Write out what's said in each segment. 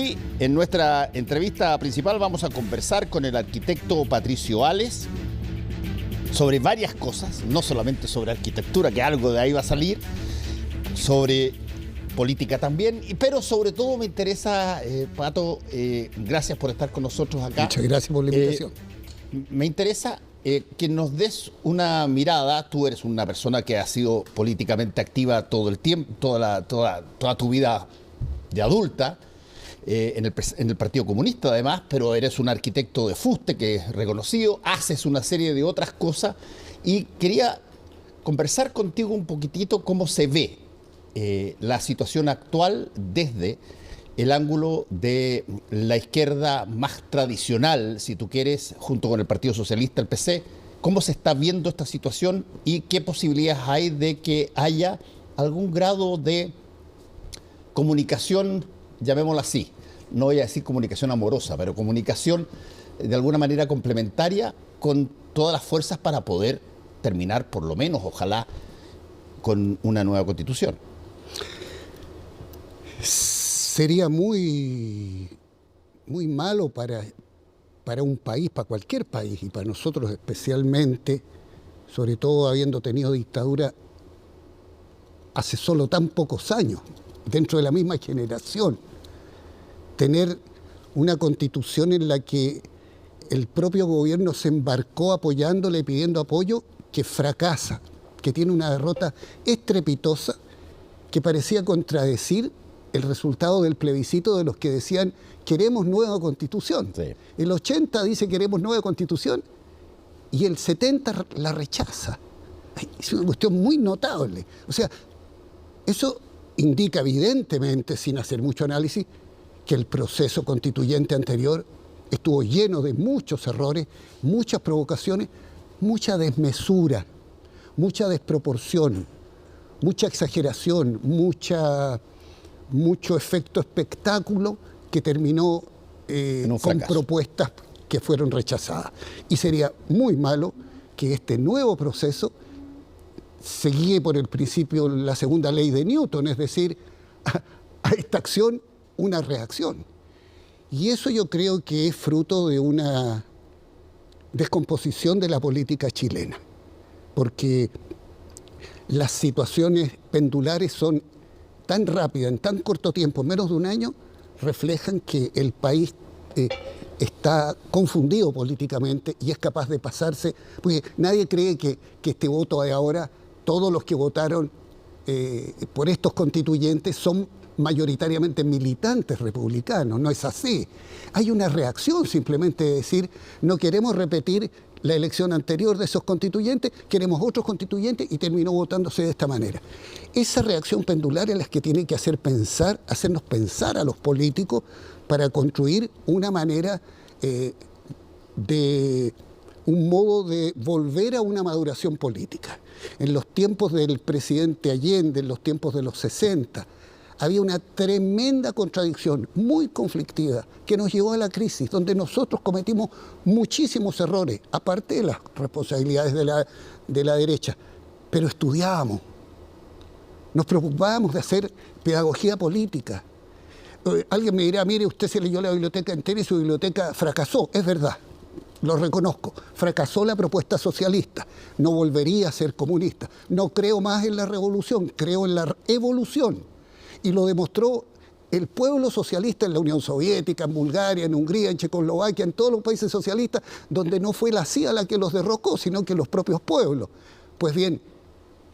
Hoy, en nuestra entrevista principal, vamos a conversar con el arquitecto Patricio Ales sobre varias cosas, no solamente sobre arquitectura, que algo de ahí va a salir, sobre política también, pero sobre todo me interesa, Pato, gracias por estar con nosotros acá. Muchas gracias por la invitación. Me interesa que nos des una mirada. Tú eres una persona que ha sido políticamente activa todo el tiempo, toda tu vida de adulta, en el Partido Comunista además, pero eres un arquitecto de fuste que es reconocido, haces una serie de otras cosas y quería conversar contigo un poquitito cómo se ve la situación actual desde el ángulo de la izquierda más tradicional, si tú quieres, junto con el Partido Socialista, el PC. ¿Cómo se está viendo esta situación y qué posibilidades hay de que haya algún grado de comunicación, llamémosla así? No voy a decir comunicación amorosa, pero comunicación de alguna manera complementaria con todas las fuerzas para poder terminar, por lo menos, ojalá, con una nueva constitución. Sería muy malo para un país, para cualquier país, y para nosotros especialmente, sobre todo habiendo tenido dictadura hace solo tan pocos años, dentro de la misma generación, tener una constitución en la que el propio gobierno se embarcó apoyándole y pidiendo apoyo, que fracasa, que tiene una derrota estrepitosa, que parecía contradecir el resultado del plebiscito de los que decían queremos nueva constitución. Sí. El 80 dice queremos nueva constitución y el 70 la rechaza. Es una cuestión muy notable. O sea, eso indica evidentemente, sin hacer mucho análisis, que el proceso constituyente anterior estuvo lleno de muchos errores, muchas provocaciones, mucha desmesura, mucha desproporción, mucha exageración, mucho efecto espectáculo que terminó con propuestas que fueron rechazadas. Y sería muy malo que este nuevo proceso se guíe por el principio, la segunda ley de Newton, es decir, a esta acción una reacción. Y eso yo creo que es fruto de una descomposición de la política chilena, porque las situaciones pendulares son tan rápidas, en tan corto tiempo, menos de un año, reflejan que el país está confundido políticamente y es capaz de pasarse, porque nadie cree que este voto de ahora, todos los que votaron por estos constituyentes son mayoritariamente militantes republicanos, no es así. Hay una reacción simplemente de decir, no queremos repetir la elección anterior de esos constituyentes, queremos otros constituyentes y terminó votándose de esta manera. Esa reacción pendular es la que tiene que hacernos pensar a los políticos para construir una manera de un modo de volver a una maduración política. En los tiempos del presidente Allende, en los tiempos de los 60, había una tremenda contradicción, muy conflictiva, que nos llevó a la crisis, donde nosotros cometimos muchísimos errores, aparte de las responsabilidades de la derecha, pero estudiábamos, nos preocupábamos de hacer pedagogía política. Alguien me dirá, mire, usted se leyó la biblioteca entera y su biblioteca fracasó. Es verdad, lo reconozco, fracasó la propuesta socialista, no volvería a ser comunista. No creo más en la revolución, creo en la evolución. Y lo demostró el pueblo socialista en la Unión Soviética, en Bulgaria, en Hungría, en Checoslovaquia, en todos los países socialistas, donde no fue la CIA la que los derrocó, sino que los propios pueblos. Pues bien,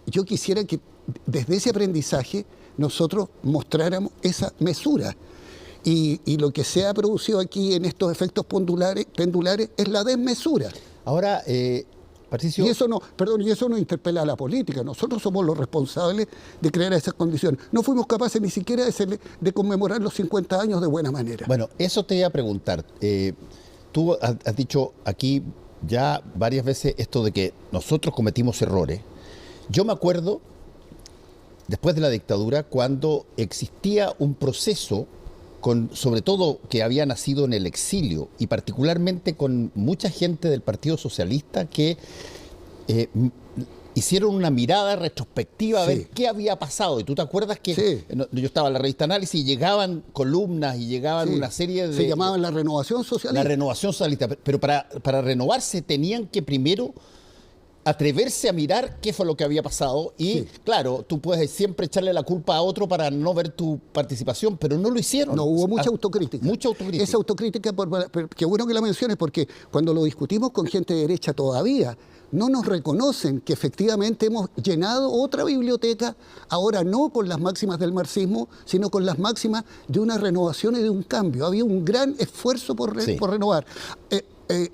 yo quisiera que desde ese aprendizaje nosotros mostráramos esa mesura. Y lo que se ha producido aquí en estos efectos pendulares es la desmesura. Ahora, Patricio... Y eso no interpela a la política. Nosotros somos los responsables de crear esas condiciones. No fuimos capaces ni siquiera de conmemorar los 50 años de buena manera. Bueno, eso te iba a preguntar. Tú has dicho aquí ya varias veces esto de que nosotros cometimos errores. Yo me acuerdo, después de la dictadura, cuando existía un proceso, sobre todo que había nacido en el exilio, y particularmente con mucha gente del Partido Socialista que hicieron una mirada retrospectiva a ver qué había pasado. Y tú te acuerdas que yo estaba en la revista Análisis y llegaban columnas y llegaban una serie de... Se llamaban la renovación socialista. La renovación socialista. Pero para renovarse tenían que primero atreverse a mirar qué fue lo que había pasado. Y claro, tú puedes siempre echarle la culpa a otro para no ver tu participación, pero no lo hicieron. No, hubo mucha autocrítica. Mucha autocrítica. Esa autocrítica, qué bueno que la menciones, porque cuando lo discutimos con gente de derecha todavía, no nos reconocen que efectivamente hemos llenado otra biblioteca, ahora no con las máximas del marxismo, sino con las máximas de una renovación y de un cambio. Había un gran esfuerzo por renovar.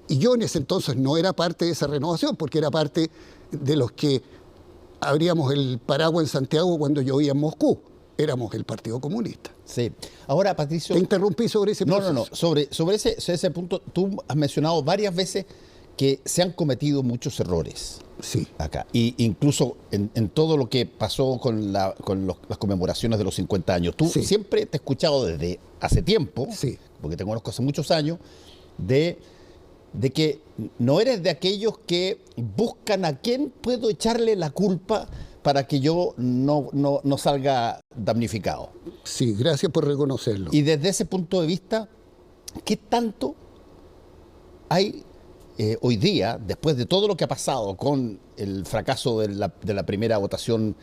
Y yo en ese entonces no era parte de esa renovación, porque era parte de los que abríamos el paraguas en Santiago cuando llovía en Moscú. Éramos el Partido Comunista. Sí. Ahora, Patricio... Te interrumpí sobre ese proceso. No. Sobre ese punto, tú has mencionado varias veces que se han cometido muchos errores acá. Y incluso en todo lo que pasó con las conmemoraciones de los 50 años. Tú siempre te he escuchado desde hace tiempo, porque te conozco hace muchos años, de que no eres de aquellos que buscan a quién puedo echarle la culpa para que yo no salga damnificado. Sí, gracias por reconocerlo. Y desde ese punto de vista, ¿qué tanto hay hoy día, después de todo lo que ha pasado con el fracaso de la primera votación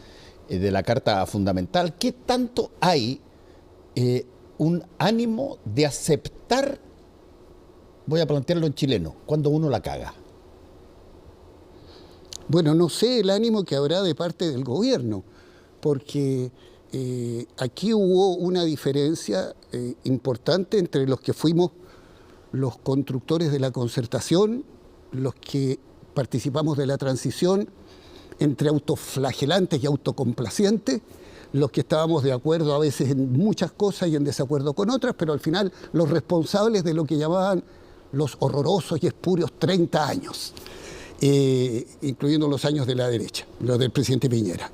de la Carta Fundamental, qué tanto hay un ánimo de aceptar, voy a plantearlo en chileno, cuando uno la caga? Bueno, no sé el ánimo que habrá de parte del gobierno, porque aquí hubo una diferencia importante entre los que fuimos los constructores de la concertación, los que participamos de la transición, entre autoflagelantes y autocomplacientes, los que estábamos de acuerdo a veces en muchas cosas y en desacuerdo con otras, pero al final los responsables de lo que llamaban los horrorosos y espurios 30 años, incluyendo los años de la derecha, los del presidente Piñera.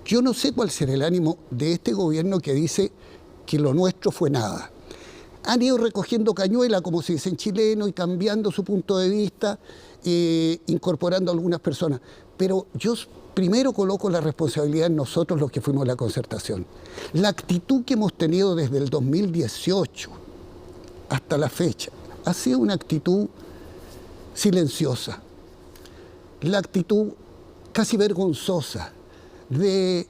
Yo no sé cuál será el ánimo de este gobierno que dice que lo nuestro fue nada. Han ido recogiendo cañuela, como se dice en chileno, y cambiando su punto de vista, incorporando a algunas personas. Pero yo primero coloco la responsabilidad en nosotros, los que fuimos a la concertación. La actitud que hemos tenido desde el 2018 hasta la fecha ha sido una actitud silenciosa, la actitud casi vergonzosa de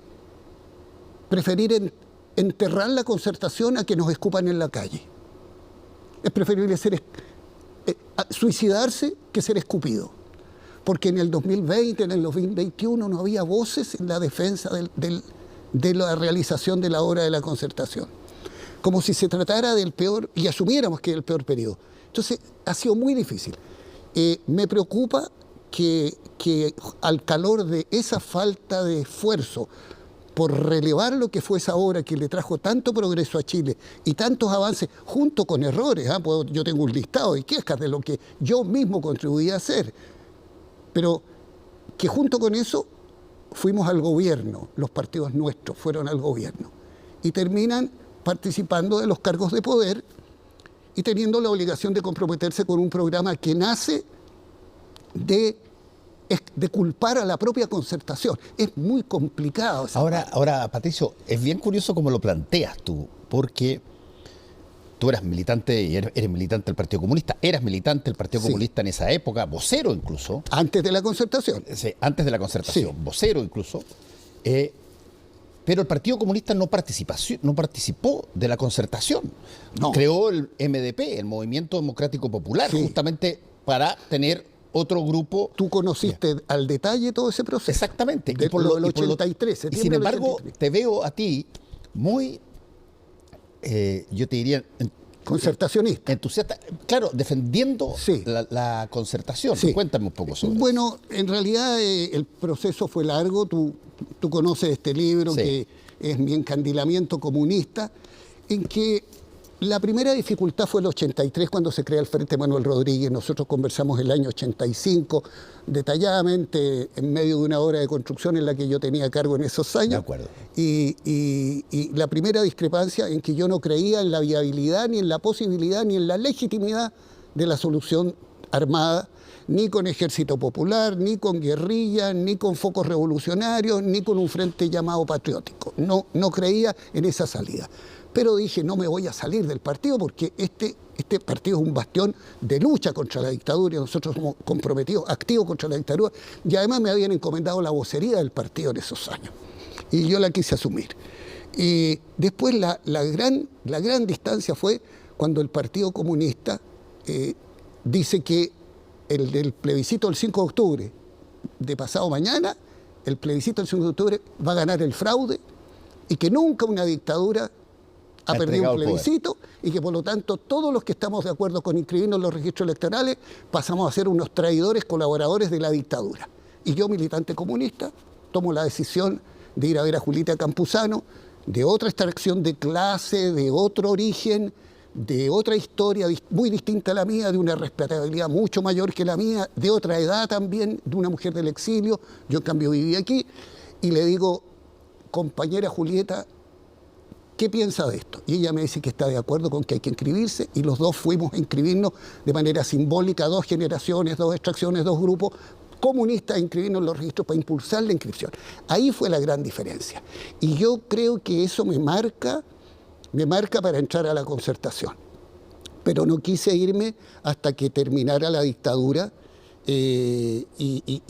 preferir enterrar la concertación a que nos escupan en la calle. Es preferible suicidarse que ser escupido. Porque en el 2020, en el 2021 no había voces en la defensa de la realización de la obra de la concertación. Como si se tratara del peor, y asumiéramos que es el peor periodo. Entonces, ha sido muy difícil. Me preocupa que al calor de esa falta de esfuerzo por relevar lo que fue esa obra que le trajo tanto progreso a Chile y tantos avances, junto con errores, yo tengo un listado de quejas de lo que yo mismo contribuí a hacer, pero que junto con eso fuimos al gobierno, los partidos nuestros fueron al gobierno, y terminan participando de los cargos de poder y teniendo la obligación de comprometerse con un programa que nace de culpar a la propia concertación. Es muy complicado. Ahora, Patricio, es bien curioso cómo lo planteas tú, porque tú eras militante y eres militante del Partido Comunista, eras militante del Partido Comunista en esa época, vocero incluso. Antes de la concertación. Sí, antes de la concertación, vocero incluso. Pero el Partido Comunista no participó de la concertación. No. Creó el MDP, el Movimiento Democrático Popular, justamente para tener otro grupo. Tú conociste al detalle todo ese proceso. Exactamente. Y por lo del 83. Y sin embargo, te veo a ti muy, yo te diría... concertacionista. Entusiasta. Claro, defendiendo la concertación. Sí. Cuéntame un poco sobre eso. Bueno, en realidad el proceso fue largo. Tú conoces este libro que es Mi encandilamiento comunista, en que la primera dificultad fue el 83, cuando se crea el Frente Manuel Rodríguez. Nosotros conversamos el año 85 detalladamente, en medio de una obra de construcción en la que yo tenía cargo en esos años. De acuerdo. Y la primera discrepancia en que yo no creía en la viabilidad, ni en la posibilidad, ni en la legitimidad de la solución armada, ni con ejército popular, ni con guerrilla, ni con focos revolucionarios, ni con un frente llamado patriótico. No creía en esa salida. Pero dije, no me voy a salir del partido porque este partido es un bastión de lucha contra la dictadura y nosotros somos comprometidos, activos contra la dictadura, y además me habían encomendado la vocería del partido en esos años. Y yo la quise asumir. Y después la gran distancia fue cuando el Partido Comunista dice que el plebiscito del 5 de octubre de pasado mañana, el plebiscito del 5 de octubre va a ganar el fraude y que nunca una dictadura ha perdido un plebiscito y que por lo tanto todos los que estamos de acuerdo con inscribirnos en los registros electorales pasamos a ser unos traidores colaboradores de la dictadura. Y yo, militante comunista, tomo la decisión de ir a ver a Julieta Campuzano, de otra extracción de clase, de otro origen, de otra historia muy distinta a la mía, de una respetabilidad mucho mayor que la mía, de otra edad también, de una mujer del exilio. Yo en cambio viví aquí y le digo, compañera Julieta, ¿qué piensa de esto? Y ella me dice que está de acuerdo con que hay que inscribirse y los dos fuimos a inscribirnos de manera simbólica, 2 generaciones, 2 extracciones, 2 grupos comunistas a inscribirnos en los registros para impulsar la inscripción. Ahí fue la gran diferencia. Y yo creo que eso me marca para entrar a la Concertación. Pero no quise irme hasta que terminara la dictadura y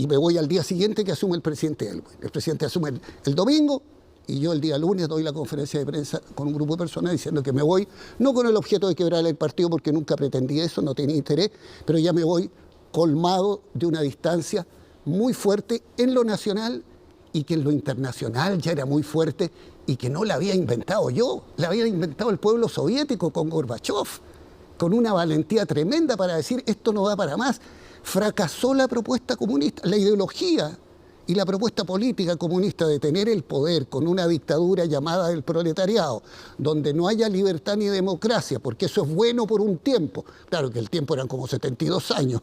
me voy al día siguiente que asume el presidente Elwin. El presidente asume el domingo y yo el día lunes doy la conferencia de prensa con un grupo de personas diciendo que me voy, no con el objeto de quebrar el partido porque nunca pretendí eso, no tenía interés, pero ya me voy colmado de una distancia muy fuerte en lo nacional y que en lo internacional ya era muy fuerte y que no la había inventado yo, la había inventado el pueblo soviético con Gorbachov, con una valentía tremenda para decir esto no da para más. Fracasó la propuesta comunista, la ideología y la propuesta política comunista de tener el poder con una dictadura llamada del proletariado, donde no haya libertad ni democracia, porque eso es bueno por un tiempo. Claro que el tiempo eran como 72 años,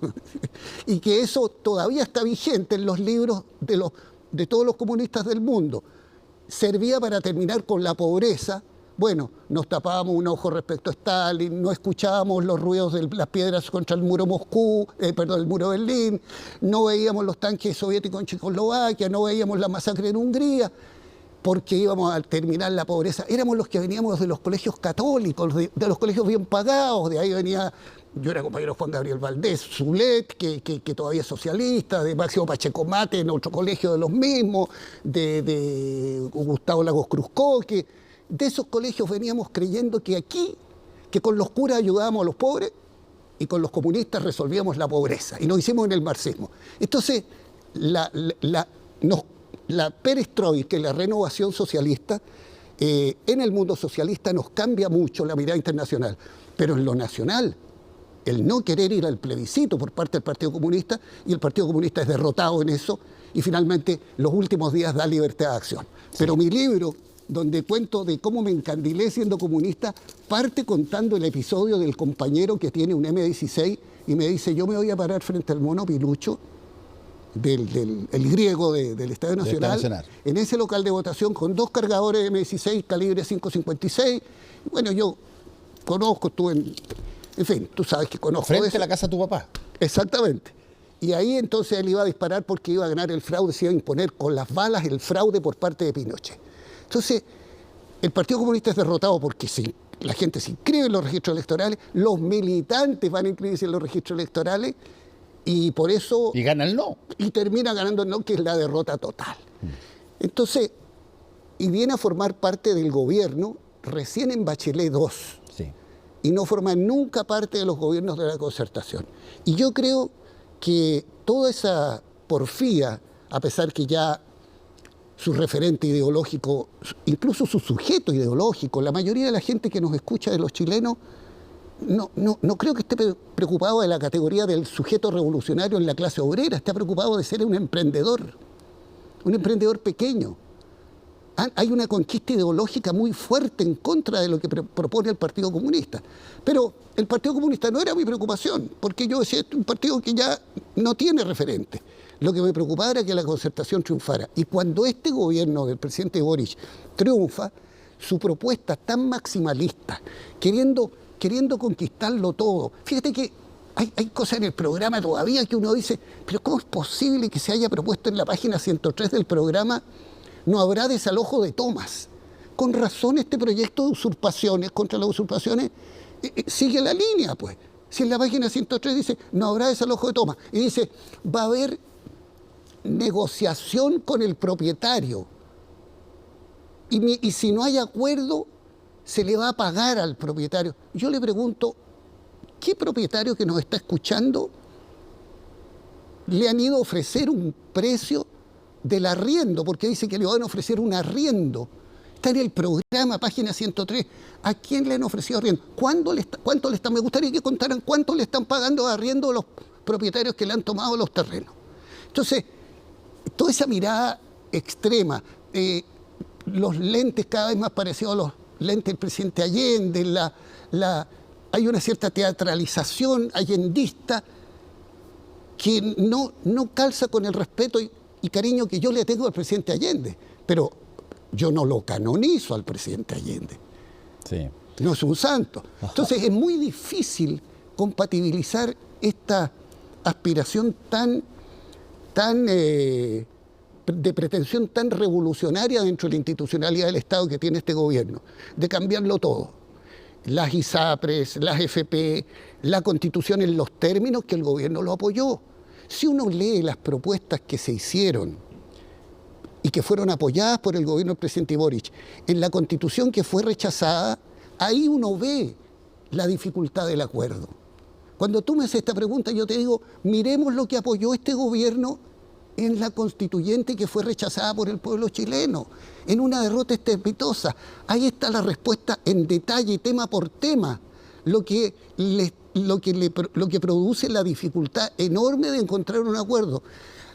y que eso todavía está vigente en los libros de todos los comunistas del mundo. Servía para terminar con la pobreza. Bueno, nos tapábamos un ojo respecto a Stalin, no escuchábamos los ruidos de las piedras contra el muro el muro de Berlín, no veíamos los tanques soviéticos en Checoslovaquia, no veíamos la masacre en Hungría, porque íbamos a terminar la pobreza. Éramos los que veníamos de los colegios católicos, de los colegios bien pagados, de ahí venía, yo era compañero de Juan Gabriel Valdés, Zulet, que todavía es socialista, de Máximo Pacheco Mate, en otro colegio de los mismos, de Gustavo Lagos Cruzco, de esos colegios veníamos creyendo que aquí, que con los curas ayudábamos a los pobres y con los comunistas resolvíamos la pobreza. Y nos hicimos en el marxismo. Entonces, la perestroika, la renovación socialista, en el mundo socialista nos cambia mucho la mirada internacional. Pero en lo nacional, el no querer ir al plebiscito por parte del Partido Comunista, y el Partido Comunista es derrotado en eso, y finalmente los últimos días da libertad de acción. Sí. Pero mi libro, donde cuento de cómo me encandilé siendo comunista, parte contando el episodio del compañero que tiene un M16 y me dice, yo me voy a parar frente al mono Pilucho, el griego del Estadio Nacional, en ese local de votación con 2 cargadores de M16 calibre 5.56. Bueno, yo conozco, estuve en fin, tú sabes que conozco. Frente a la casa de tu papá. Exactamente. Y ahí entonces él iba a disparar porque iba a ganar el fraude, se iba a imponer con las balas el fraude por parte de Pinochet. Entonces, el Partido Comunista es derrotado porque la gente se inscribe en los registros electorales, los militantes van a inscribirse en los registros electorales y por eso... Y gana el no. Y termina ganando el no, que es la derrota total. Entonces, y viene a formar parte del gobierno recién en Bachelet II. Sí. Y no forma nunca parte de los gobiernos de la Concertación. Y yo creo que toda esa porfía, a pesar que ya su referente ideológico, incluso su sujeto ideológico, la mayoría de la gente que nos escucha de los chilenos, no creo que esté preocupado de la categoría del sujeto revolucionario en la clase obrera, está preocupado de ser un emprendedor pequeño. Hay una conquista ideológica muy fuerte en contra de lo que propone el Partido Comunista. Pero el Partido Comunista no era mi preocupación, porque yo decía, es un partido que ya no tiene referente. Lo que me preocupaba era que la Concertación triunfara. Y cuando este gobierno del presidente Boric triunfa, su propuesta tan maximalista, queriendo conquistarlo todo. Fíjate que hay cosas en el programa todavía que uno dice, pero ¿cómo es posible que se haya propuesto en la página 103 del programa no habrá desalojo de tomas? Con razón este proyecto de usurpaciones, contra las usurpaciones, sigue la línea, pues. Si en la página 103 dice, no habrá desalojo de tomas, y dice, va a haber negociación con el propietario, y si no hay acuerdo, se le va a pagar al propietario. Yo le pregunto, ¿qué propietario que nos está escuchando le han ido a ofrecer un precio del arriendo? Porque dice que le van a ofrecer un arriendo. Está en el programa, página 103. ¿A quién le han ofrecido arriendo? ¿Cuánto le están? Me gustaría que contaran cuánto le están pagando de arriendo a los propietarios que le han tomado los terrenos. Entonces, toda esa mirada extrema, los lentes cada vez más parecidos a los lentes del presidente Allende, hay una cierta teatralización allendista que no calza con el respeto y cariño que yo le tengo al presidente Allende. Pero yo no lo canonizo al presidente Allende. Sí. No es un santo. Entonces es muy difícil compatibilizar esta aspiración de pretensión tan revolucionaria dentro de la institucionalidad del Estado que tiene este gobierno, de cambiarlo todo. Las ISAPRES, las FP, la Constitución en los términos que el gobierno lo apoyó. Si uno lee las propuestas que se hicieron y que fueron apoyadas por el gobierno del presidente Boric, en la Constitución que fue rechazada, ahí uno ve la dificultad del acuerdo. Cuando tú me haces esta pregunta, yo te digo, miremos lo que apoyó este gobierno en la constituyente que fue rechazada por el pueblo chileno, en una derrota estrepitosa. Ahí está la respuesta en detalle, tema por tema, lo que produce la dificultad enorme de encontrar un acuerdo.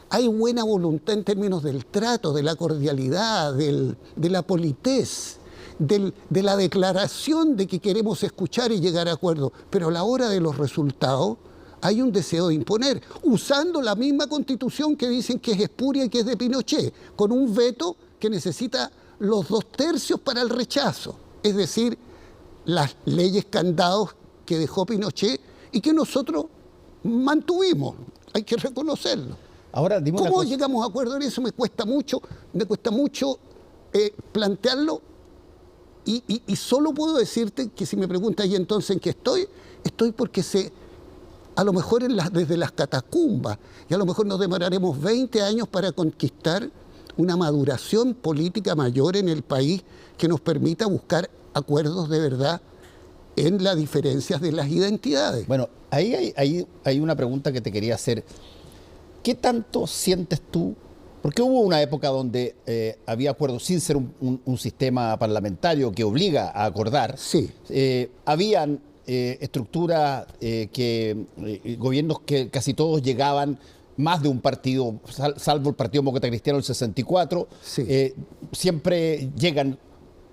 Hay buena voluntad en términos del trato, de la cordialidad, de la politez, de la declaración de que queremos escuchar y llegar a acuerdos, pero a la hora de los resultados hay un deseo de imponer, usando la misma Constitución que dicen que es espuria y que es de Pinochet, con un veto que necesita los 2/3 para el rechazo, es decir, las leyes candados que dejó Pinochet y que nosotros mantuvimos, hay que reconocerlo. Ahora, dime ¿Cómo llegamos a acuerdo en eso? Me cuesta mucho plantearlo y solo puedo decirte que si me preguntas, ¿y entonces en qué estoy? Estoy porque a lo mejor desde las catacumbas, y a lo mejor nos demoraremos 20 años para conquistar una maduración política mayor en el país que nos permita buscar acuerdos de verdad en las diferencias de las identidades. Bueno, ahí hay una pregunta que te quería hacer. ¿Qué tanto sientes tú? Porque hubo una época donde había acuerdos sin ser un sistema parlamentario que obliga a acordar. Sí. Habían estructuras gobiernos que casi todos llegaban más de un partido, salvo el Partido Demócrata Cristiano del 64. Sí. Siempre llegan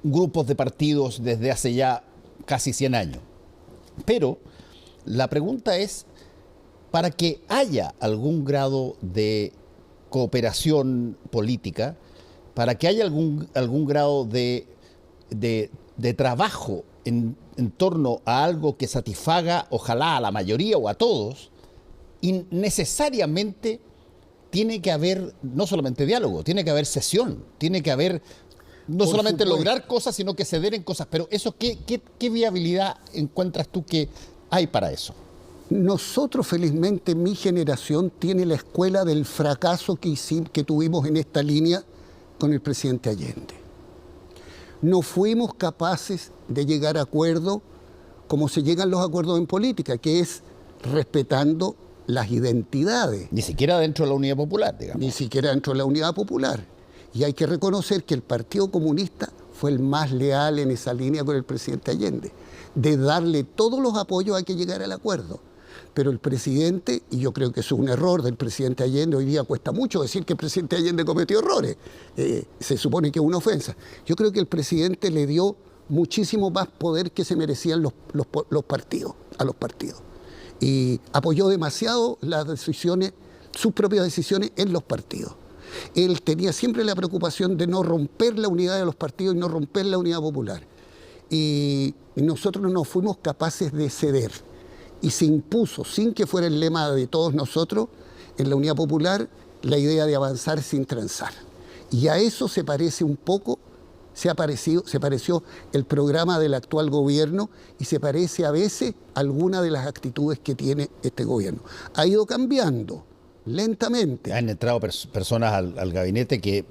grupos de partidos desde hace ya casi 100 años. Pero la pregunta es, para que haya algún grado de cooperación política, para que haya algún grado de trabajo en torno a algo que satisfaga, ojalá, a la mayoría o a todos, y necesariamente tiene que haber no solamente diálogo, tiene que haber sesión, tiene que haber no solamente lograr cosas, sino que ceder en cosas. Pero eso, ¿qué viabilidad encuentras tú que hay para eso? Nosotros, felizmente, mi generación tiene la escuela del fracaso que tuvimos en esta línea con el presidente Allende. No fuimos capaces de llegar a acuerdos como se llegan los acuerdos en política, que es respetando las identidades. Ni siquiera dentro de la Unidad Popular, digamos. Ni siquiera dentro de la Unidad Popular. Y hay que reconocer que el Partido Comunista fue el más leal en esa línea con el presidente Allende, de darle todos los apoyos a que llegara al acuerdo. Pero el presidente, y yo creo que eso es un error del presidente Allende, hoy día cuesta mucho decir que el presidente Allende cometió errores, se supone que es una ofensa. Yo creo que el presidente le dio muchísimo más poder que se merecían los partidos, a los partidos. Y apoyó demasiado las decisiones, sus propias decisiones en los partidos. Él tenía siempre la preocupación de no romper la unidad de los partidos y no romper la unidad popular. Y nosotros no fuimos capaces de ceder. y se impuso, sin que fuera el lema de todos nosotros, en la Unidad Popular, la idea de avanzar sin transar. Y a eso se parece un poco, se pareció el programa del actual gobierno y se parece a veces alguna de las actitudes que tiene este gobierno. Ha ido cambiando lentamente. Han entrado personas al gabinete que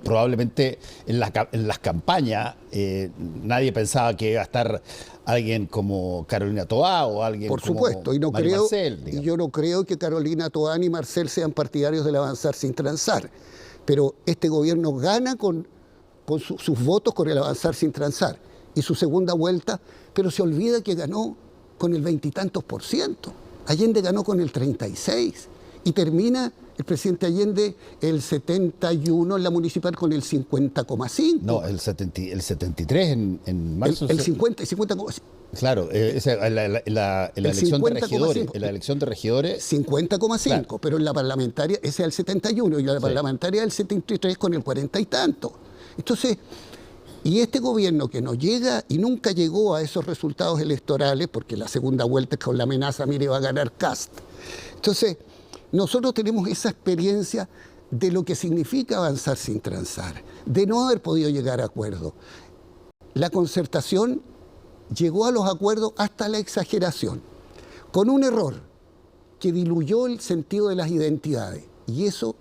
probablemente en las campañas nadie pensaba que iba a estar alguien como Carolina Toá o alguien por supuesto, como Marcel, y yo no creo que Carolina Toá ni Marcel sean partidarios del avanzar sin transar, pero este gobierno gana con sus votos con el avanzar sin transar y su segunda vuelta, pero se olvida que ganó con el 20 y tantos %. Allende ganó con el 36%. Y termina el presidente Allende el 71 en la municipal con el 50,5. No, el 73 en marzo. El 50,5. Claro, la elección de regidores. En la elección de regidores. 50,5, claro. Pero en la parlamentaria ese es el 71 y la parlamentaria del 73 con el 40 y tanto. Entonces, y este gobierno que no llega y nunca llegó a esos resultados electorales, porque la segunda vuelta es con la amenaza, mire, va a ganar Kast. Entonces, nosotros tenemos esa experiencia de lo que significa avanzar sin transar, de no haber podido llegar a acuerdos. La concertación llegó a los acuerdos hasta la exageración, con un error que diluyó el sentido de las identidades, y eso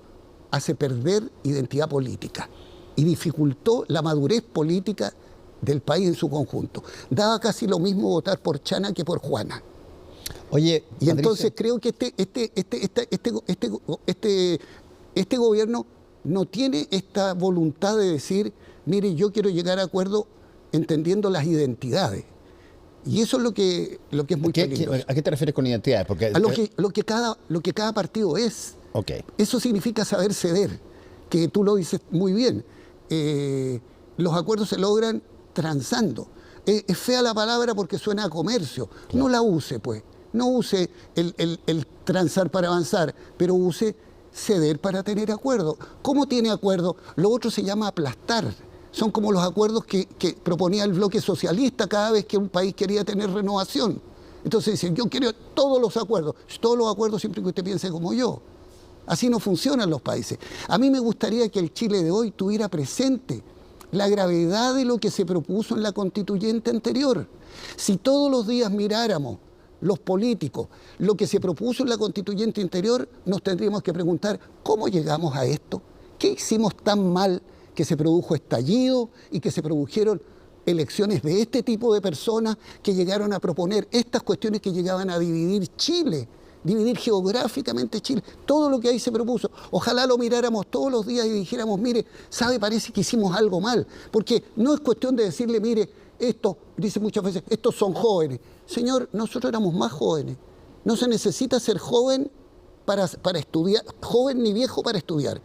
hace perder identidad política y dificultó la madurez política del país en su conjunto. Daba casi lo mismo votar por Chana que por Juana. Oye, y entonces creo que este gobierno no tiene esta voluntad de decir, mire, yo quiero llegar a acuerdo entendiendo las identidades. Y eso es lo que es muy peligroso. ¿A qué te refieres con identidades? Porque a lo que cada partido es. Okay. Eso significa saber ceder, que tú lo dices muy bien. Los acuerdos se logran transando. Es fea la palabra porque suena a comercio. Claro. No la use, pues. No use el transar para avanzar, pero use ceder para tener acuerdo. ¿Cómo tiene acuerdo? Lo otro se llama aplastar. Son como los acuerdos que proponía el bloque socialista cada vez que un país quería tener renovación. Entonces dicen, yo quiero todos los acuerdos siempre que usted piense como yo. Así no funcionan los países. A mí me gustaría que el Chile de hoy tuviera presente la gravedad de lo que se propuso en la constituyente anterior. Si todos los días miráramos los políticos, lo que se propuso en la constituyente anterior, nos tendríamos que preguntar, ¿cómo llegamos a esto? ¿Qué hicimos tan mal que se produjo estallido y que se produjeron elecciones de este tipo de personas que llegaron a proponer estas cuestiones que llegaban a dividir Chile, dividir geográficamente Chile? Todo lo que ahí se propuso. Ojalá lo miráramos todos los días y dijéramos, mire, sabe, parece que hicimos algo mal. Porque no es cuestión de decirle, mire, esto, dice muchas veces, estos son jóvenes. Señor, nosotros éramos más jóvenes. No se necesita ser joven para estudiar, joven ni viejo para estudiar.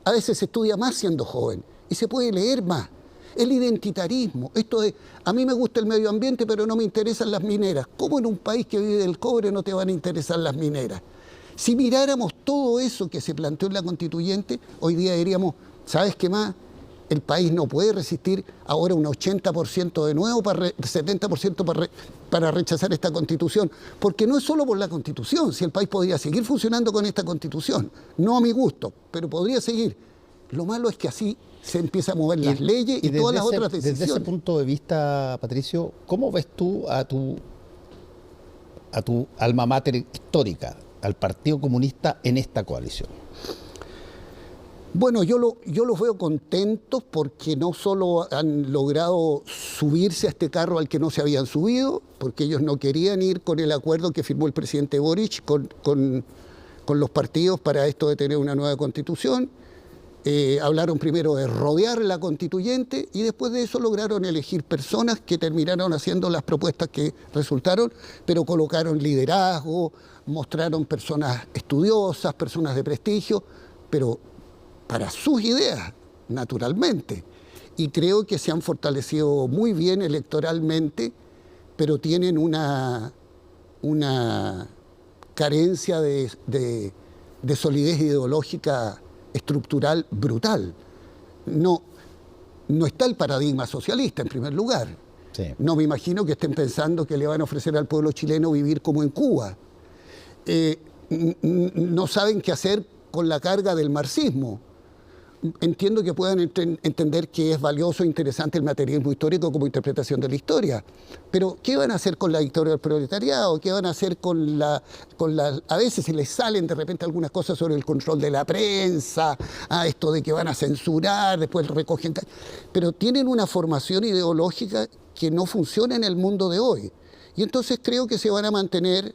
A veces se estudia más siendo joven y se puede leer más. El identitarismo, esto de, a mí me gusta el medio ambiente, pero no me interesan las mineras. ¿Cómo en un país que vive del cobre no te van a interesar las mineras? Si miráramos todo eso que se planteó en la constituyente, hoy día diríamos, ¿sabes qué más? El país no puede resistir ahora un 80% de nuevo, 70% para rechazar esta constitución. Porque no es solo por la constitución, si el país podría seguir funcionando con esta constitución, no a mi gusto, pero podría seguir. Lo malo es que así se empiezan a mover las leyes y todas las otras decisiones. Desde ese punto de vista, Patricio, ¿cómo ves tú a tu alma mater histórica, al Partido Comunista en esta coalición? Bueno, yo los veo contentos porque no solo han logrado subirse a este carro al que no se habían subido, porque ellos no querían ir con el acuerdo que firmó el presidente Boric con los partidos para esto de tener una nueva constitución. Hablaron primero de rodear la constituyente y después de eso lograron elegir personas que terminaron haciendo las propuestas que resultaron, pero colocaron liderazgo, mostraron personas estudiosas, personas de prestigio, pero para sus ideas, naturalmente. Y creo que se han fortalecido muy bien electoralmente, pero tienen una carencia de solidez ideológica estructural brutal. No está el paradigma socialista, en primer lugar. Sí. No me imagino que estén pensando que le van a ofrecer al pueblo chileno vivir como en Cuba. No saben qué hacer con la carga del marxismo. Entiendo que puedan entender que es valioso e interesante el materialismo histórico como interpretación de la historia, pero ¿qué van a hacer con la dictadura del proletariado? ¿Qué van a hacer con la... A veces se les salen de repente algunas cosas sobre el control de la prensa, esto de que van a censurar, después recogen... Pero tienen una formación ideológica que no funciona en el mundo de hoy. Y entonces creo que se van a mantener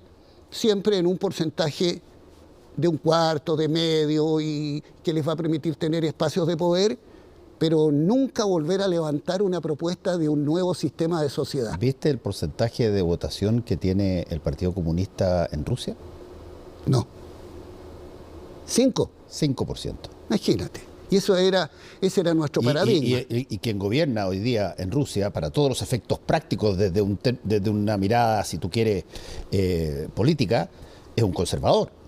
siempre en un porcentaje de un cuarto, de medio, y que les va a permitir tener espacios de poder, pero nunca volver a levantar una propuesta de un nuevo sistema de sociedad. ¿Viste el porcentaje de votación que tiene el Partido Comunista en Rusia? No. 5%. 5%. Imagínate. Y ese era nuestro paradigma. Y quien gobierna hoy día en Rusia, para todos los efectos prácticos, desde una mirada, si tú quieres, política, es un conservador.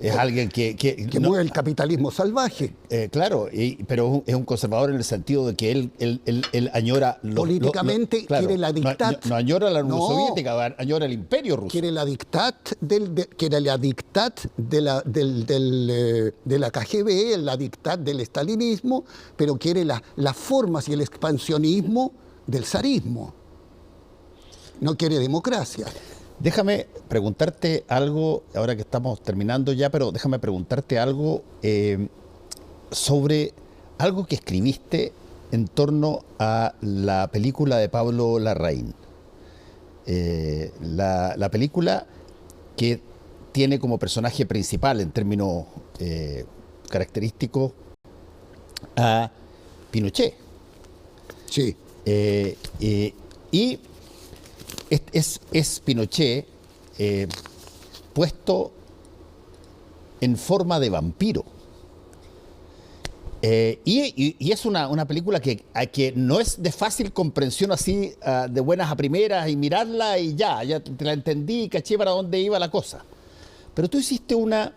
Es alguien que mueve el capitalismo salvaje. Claro, pero es un conservador en el sentido de que él añora... Políticamente claro, quiere la dictat. No añora la Unión Soviética, añora el imperio ruso. Quiere la dictat de la KGB, la dictat del estalinismo, pero quiere las formas y el expansionismo del zarismo. No quiere democracia. Déjame preguntarte algo, ahora que estamos terminando ya, pero déjame preguntarte algo sobre algo que escribiste en torno a la película de Pablo Larraín. La película que tiene como personaje principal, en términos característicos, a Pinochet. Sí. Y es Pinochet puesto en forma de vampiro. Y es una película que no es de fácil comprensión así, de buenas a primeras, y mirarla y ya te la entendí y caché para dónde iba la cosa. Pero tú hiciste una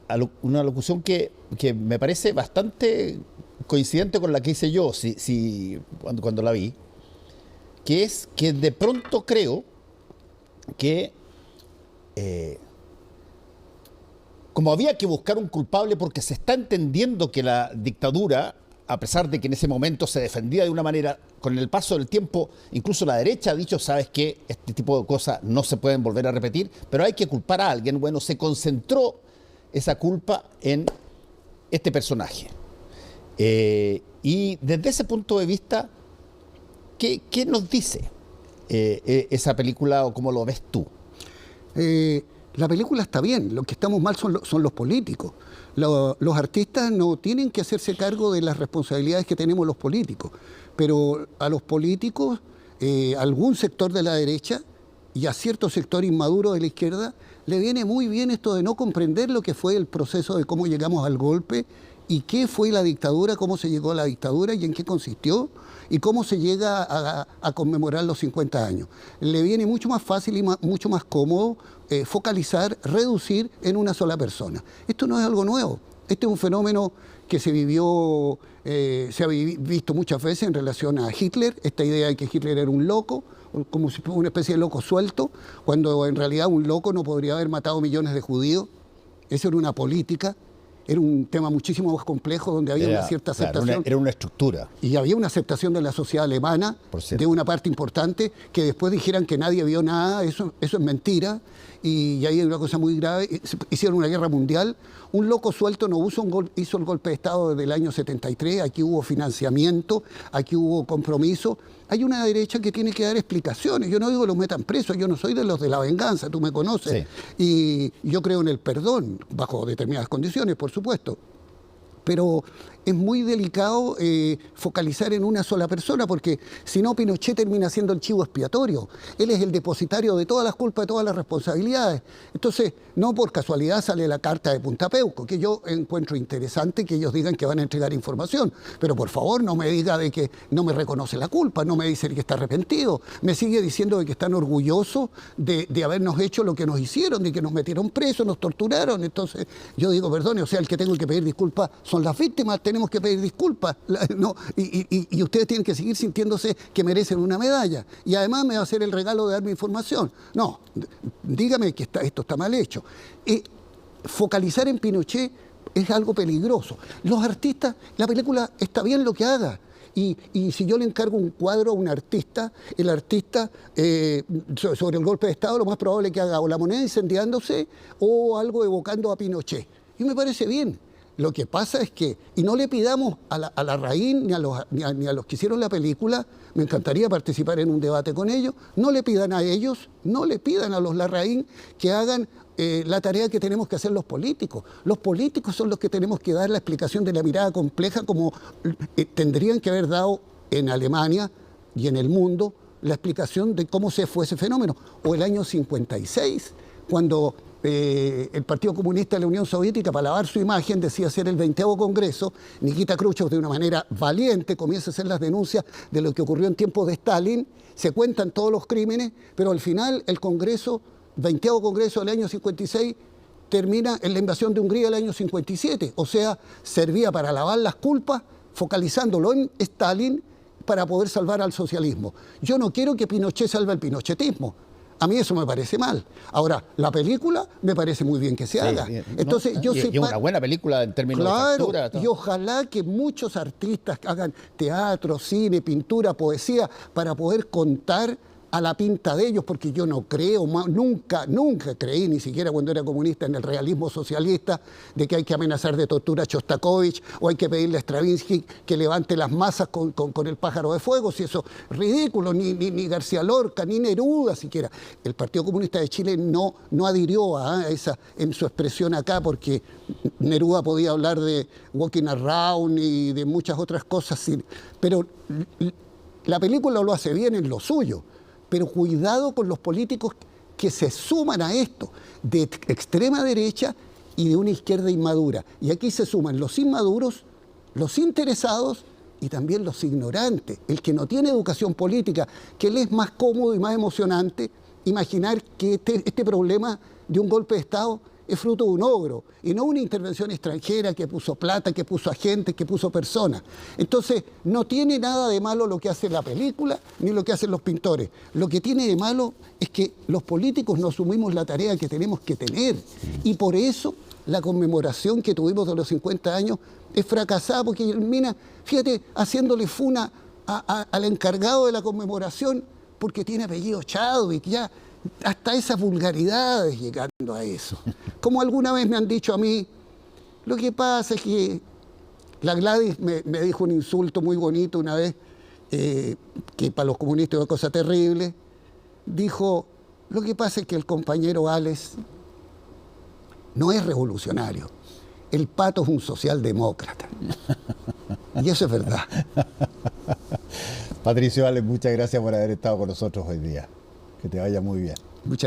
locución que me parece bastante coincidente con la que hice yo cuando la vi, que es que de pronto creo que como había que buscar un culpable porque se está entendiendo que la dictadura, a pesar de que en ese momento se defendía de una manera, con el paso del tiempo, incluso la derecha ha dicho, ¿sabes qué? Este tipo de cosas no se pueden volver a repetir, pero hay que culpar a alguien. Bueno, se concentró esa culpa en este personaje. Y desde ese punto de vista, ¿qué nos dice esa película o cómo lo ves tú? La película está bien, lo que estamos mal son los políticos. Los artistas no tienen que hacerse cargo de las responsabilidades que tenemos los políticos, pero a los políticos, algún sector de la derecha y a cierto sector inmaduro de la izquierda, le viene muy bien esto de no comprender lo que fue el proceso de cómo llegamos al golpe y qué fue la dictadura, cómo se llegó a la dictadura y en qué consistió y cómo se llega a conmemorar los 50 años. Le viene mucho más fácil y mucho más cómodo focalizar, reducir en una sola persona. Esto no es algo nuevo. Este es un fenómeno que se ha visto muchas veces en relación a Hitler, esta idea de que Hitler era un loco, como una especie de loco suelto, cuando en realidad un loco no podría haber matado millones de judíos. Eso era una política. Era un tema muchísimo más complejo donde había una cierta aceptación. Claro, era una estructura. Y había una aceptación de la sociedad alemana, de una parte importante, que después dijeran que nadie vio nada, eso es mentira. Y ahí hay una cosa muy grave. Hicieron una guerra mundial. Un loco suelto no hizo el golpe de Estado desde el año 73. Aquí hubo financiamiento, aquí hubo compromiso. Hay una derecha que tiene que dar explicaciones. Yo no digo que los metan presos, yo no soy de los de la venganza, tú me conoces. Sí. Y yo creo en el perdón, bajo determinadas condiciones, por supuesto. Pero es muy delicado focalizar en una sola persona, porque si no, Pinochet termina siendo el chivo expiatorio. Él es el depositario de todas las culpas, de todas las responsabilidades. Entonces, no por casualidad sale la carta de Punta Peuco, que yo encuentro interesante que ellos digan que van a entregar información. Pero por favor, no me diga de que no me reconoce la culpa, no me dice que está arrepentido. Me sigue diciendo de que están orgullosos de habernos hecho lo que nos hicieron, de que nos metieron presos, nos torturaron. Entonces, yo digo, perdone, o sea, el que tengo que pedir disculpas son las víctimas, tenemos que pedir disculpas, no, y ustedes tienen que seguir sintiéndose que merecen una medalla. Y además me va a hacer el regalo de darme información. No, dígame que esto está mal hecho. Focalizar en Pinochet es algo peligroso. Los artistas, la película está bien lo que haga. Y si yo le encargo un cuadro a un artista, el artista sobre el golpe de Estado, lo más probable es que haga o la moneda incendiándose o algo evocando a Pinochet. Y me parece bien. Lo que pasa es que, y no le pidamos a la Larraín ni a los que hicieron la película, me encantaría participar en un debate con ellos, no le pidan a ellos, no le pidan a los Larraín que hagan la tarea que tenemos que hacer los políticos. Los políticos son los que tenemos que dar la explicación de la mirada compleja como tendrían que haber dado en Alemania y en el mundo la explicación de cómo se fue ese fenómeno. O el año 56, cuando el Partido Comunista de la Unión Soviética, para lavar su imagen, decía hacer el 20º Congreso. Nikita Khrushchev, de una manera valiente, comienza a hacer las denuncias de lo que ocurrió en tiempos de Stalin, se cuentan todos los crímenes, pero al final el Congreso, 20º Congreso del año 56, termina en la invasión de Hungría del año 57. O sea, servía para lavar las culpas, focalizándolo en Stalin para poder salvar al socialismo. Yo no quiero que Pinochet salve al pinochetismo. A mí eso me parece mal. Ahora, la película me parece muy bien que se haga. Bien. Entonces, y es una buena película en términos de factura. Y ojalá que muchos artistas hagan teatro, cine, pintura, poesía, para poder contar a la pinta de ellos, porque yo no creo, nunca creí, ni siquiera cuando era comunista, en el realismo socialista, de que hay que amenazar de tortura a Shostakovich o hay que pedirle a Stravinsky que levante las masas con el pájaro de fuego, si eso es ridículo, ni García Lorca, ni Neruda siquiera. El Partido Comunista de Chile no adhirió a esa en su expresión acá, porque Neruda podía hablar de Walking Around y de muchas otras cosas, pero la película lo hace bien en lo suyo. Pero cuidado con los políticos que se suman a esto, de extrema derecha y de una izquierda inmadura. Y aquí se suman los inmaduros, los interesados y también los ignorantes. El que no tiene educación política, que le es más cómodo y más emocionante imaginar que este problema de un golpe de Estado es fruto de un ogro y no una intervención extranjera que puso plata, que puso agentes, que puso personas. Entonces, no tiene nada de malo lo que hace la película ni lo que hacen los pintores. Lo que tiene de malo es que los políticos no asumimos la tarea que tenemos que tener. Y por eso la conmemoración que tuvimos de los 50 años es fracasada, porque termina, fíjate, haciéndole funa al encargado de la conmemoración porque tiene apellido Chadwick, ya. Hasta esas vulgaridades llegando a eso. Como alguna vez me han dicho a mí, lo que pasa es que la Gladys me dijo un insulto muy bonito una vez, que para los comunistas es una cosa terrible. Dijo, lo que pasa es que el compañero Alex no es revolucionario. El Pato es un socialdemócrata. Y eso es verdad. Patricio Alex, muchas gracias por haber estado con nosotros hoy día. Que te vaya muy bien. Muchas gracias.